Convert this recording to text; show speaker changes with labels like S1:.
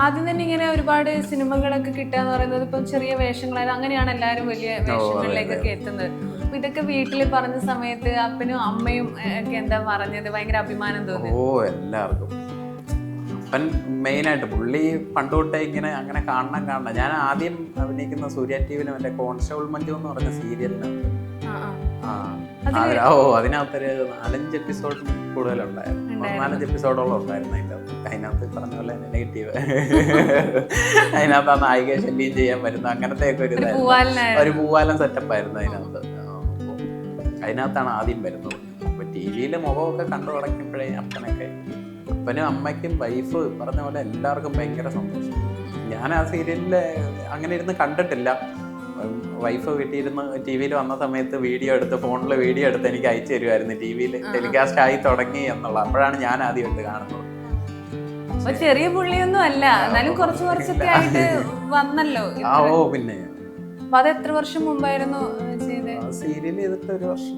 S1: ആദ്യം തന്നെ ഇങ്ങനെ ഒരുപാട് സിനിമകളൊക്കെ കിട്ടാന്ന് പറയുന്നത് ഇപ്പം ചെറിയ വേഷങ്ങളായത് അങ്ങനെയാണ് എല്ലാവരും വലിയ വേഷങ്ങളിലേക്കൊക്കെ എത്തുന്നത്. അപ്പൊ ഇതൊക്കെ വീട്ടിൽ പറഞ്ഞ സമയത്ത് അപ്പനും അമ്മയും ഒക്കെ എന്താ പറഞ്ഞത്? ഭയങ്കര അഭിമാനം തോന്നി?
S2: ഓ എല്ലാവർക്കും. അപ്പൻ മെയിനായിട്ട് പുള്ളി പണ്ട് തൊട്ടേ ഇങ്ങനെ അങ്ങനെ കാണണം. ഞാൻ ആദ്യം അഭിനയിക്കുന്ന സൂര്യ ടിവിയിലും എൻ്റെ കോൺസ്റ്റബിൾ മഞ്ജു എന്ന് പറഞ്ഞ സീരിയലിനകത്ത് അതിനകത്തൊരു 4-5 എപ്പിസോഡ് കൂടുതലുണ്ടായിരുന്നു. 4-5 എപ്പിസോഡോളം ഉണ്ടായിരുന്നു അതിനകത്ത് പറഞ്ഞ പോലെ നെഗറ്റീവ്. അതിനകത്ത് ആ നായിക ശല്യം ചെയ്യാൻ വരുന്ന അങ്ങനത്തെ ഒക്കെ ഒരു പൂവാലൻ സെറ്റപ്പ് ആയിരുന്നു അതിനകത്ത്. അതിനകത്താണ് ആദ്യം വരുന്നത്. അപ്പൊ ടി വിയിൽ മുഖമൊക്കെ കണ്ടു തുടങ്ങിയപ്പോഴേ അപ്പനൊക്കെ അപ്പനും അമ്മയ്ക്കും വൈഫ് പറഞ്ഞ പോലെ എല്ലാവർക്കും ഭയങ്കര സന്തോഷം. ഞാൻ ആ സീരിയലില് അങ്ങനെ ഇരുന്ന് കണ്ടിട്ടില്ല. വൈഫ് വീട്ടിലിരുന്ന് ടി വിയിൽ വന്ന സമയത്ത് ഫോണിൽ വീഡിയോ എടുത്ത് എനിക്ക് അയച്ചു തരുമായിരുന്നു. ടി വിയിൽ ടെലികാസ്റ്റ് ആയി തുടങ്ങി എന്നുള്ള അപ്പോഴാണ് ഞാൻ ആദ്യമായിട്ട് കാണുന്നത്.
S1: ചെറിയ പുള്ളിയൊന്നും അല്ല, എന്നാലും കുറച്ചൊക്കെ ആയിട്ട് വന്നല്ലോ.
S2: ഓ പിന്നെ
S1: അത് എത്ര വർഷം മുമ്പായിരുന്നു ചെയ്തത്?
S2: സീരിയൽ ചെയ്തിട്ട് 1 വർഷം.